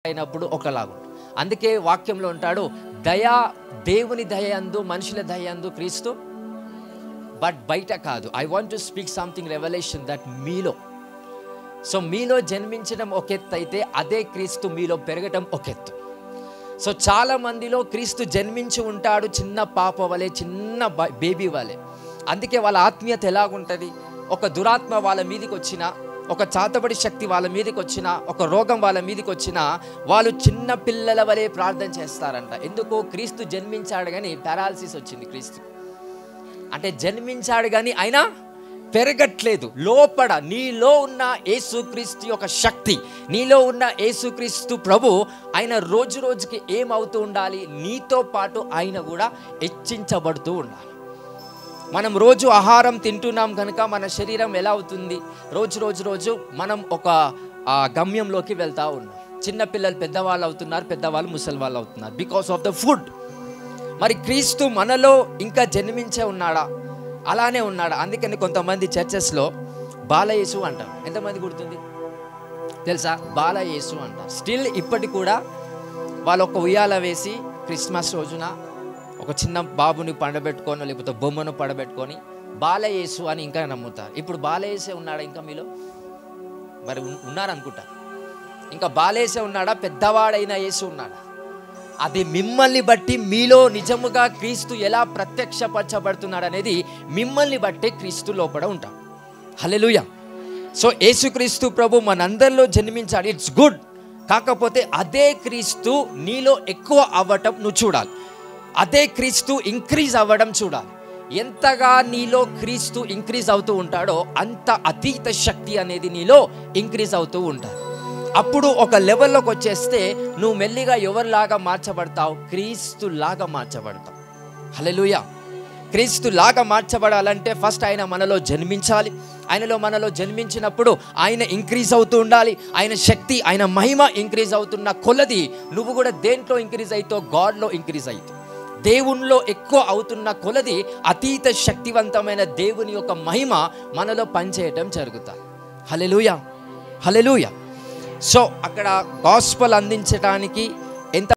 అయినప్పుడు ఒకలాగా. అందుకే వాక్యంలో ఉంటాడు, దయ దేవుని దయందు మనుషుల దయందు క్రీస్తు, బట్ బయట కాదు. I want to speak something revolution that మీలో. సో మీలో జన్మించడం ఒక ఎత్తు అయితే అదే క్రీస్తు మీలో పెరగటం ఒక ఎత్తు. సో చాలా మందిలో క్రీస్తు జన్మించి ఉంటాడు చిన్న పాప వలె, చిన్న బేబీ వలె. అందుకే వాళ్ళ ఆత్మీయత ఎలాగుంటుంది, ఒక దురాత్మ వాళ్ళ మీదకి వచ్చినా, ఒక చాతబడి శక్తి వాళ్ళ మీదకి వచ్చినా, ఒక రోగం వాళ్ళ మీదకి వచ్చినా వాళ్ళు చిన్న పిల్లల వలె ప్రార్థన చేస్తారంట. ఎందుకు? క్రీస్తు జన్మించాడు కానీ పారాలసిస్ వచ్చింది క్రీస్తు. అంటే జన్మించాడు కానీ అయినా పెరగట్లేదు. లోపల నీలో ఉన్న యేసుక్రీస్తు యొక్క శక్తి, నీలో ఉన్న యేసుక్రీస్తు ప్రభు, ఆయన రోజు రోజుకి ఏమవుతూ ఉండాలి, నీతో పాటు ఆయన కూడా హెచ్చించబడుతూ ఉండాలి. మనం రోజు ఆహారం తింటున్నాం కనుక మన శరీరం ఎలా అవుతుంది, రోజు మనం ఒక గమ్యంలోకి వెళ్తూ ఉన్నాం. చిన్నపిల్లలు పెద్దవాళ్ళు అవుతున్నారు, పెద్దవాళ్ళు ముసలి వాళ్ళు అవుతున్నారు, బికాస్ ఆఫ్ ద ఫుడ్. మరి క్రీస్తు మనలో ఇంకా జన్మించే ఉన్నాడా? అలానే ఉన్నాడా? అందుకని కొంతమంది చర్చెస్లో బాలయేసు అంటారు. ఎంతమంది గుర్తుంది తెలుసా? బాలయేసు అంటారు. స్టిల్ ఇప్పటి కూడా వాళ్ళు ఒక ఉయ్యాల వేసి క్రిస్మస్ రోజున ఒక చిన్న బాబుని పండబెట్టుకొని, లేకపోతే బొమ్మను పడబెట్టుకొని బాలయేసు అని ఇంకా నమ్ముతారు. ఇప్పుడు బాలయేసే ఉన్నాడా ఇంకా మీలో? మరి ఉన్నారనుకుంటా. ఇంకా బాలయేసే ఉన్నాడా? పెద్దవాడైన యేసు ఉన్నాడా? అది మిమ్మల్ని బట్టి మీలో నిజముగా క్రీస్తు ఎలా ప్రత్యక్షపరచబడుతున్నాడు అనేది మిమ్మల్ని బట్టే క్రీస్తు లోపల ఉంటాడు. హల్లెలూయా. సో యేసుక్రీస్తు ప్రభు మనందరిలో జన్మించాడు, ఇట్స్ గుడ్. కాకపోతే అదే క్రీస్తు నీలో ఎక్కువ అవ్వటం నువ్వు చూడాలి. అదే క్రీస్తు ఇంక్రీజ్ అవ్వడం చూడాలి. ఎంతగా నీలో క్రీస్తు ఇంక్రీజ్ అవుతూ ఉంటాడో అంత అతీత శక్తి అనేది నీలో ఇంక్రీజ్ అవుతూ ఉంటాడు. అప్పుడు ఒక లెవెల్లోకి వచ్చేస్తే నువ్వు మెల్లిగా ఎవరిలాగా మార్చబడతావు? క్రీస్తులాగా మార్చబడతావు. హల్లెలూయా. క్రీస్తులాగా మార్చబడాలంటే ఫస్ట్ ఆయన మనలో జన్మించాలి. మనలో జన్మించినప్పుడు ఆయన ఇంక్రీజ్ అవుతూ ఉండాలి. ఆయన శక్తి, ఆయన మహిమ ఇంక్రీజ్ అవుతున్న కొలది నువ్వు కూడా దేంట్లో ఇంక్రీజ్ అవుతావు? గాడ్లో ఇంక్రీజ్ అవుతావు. దేవునిలో ఎక్కువ అవుతున్న కొలది అతీత శక్తివంతమైన దేవుని యొక్క మహిమ మనలో పనిచేయటం జరుగుతుంది. హల్లెలూయా, హల్లెలూయా. సో అక్కడ గాస్పెల్ అందించడానికి ఎంత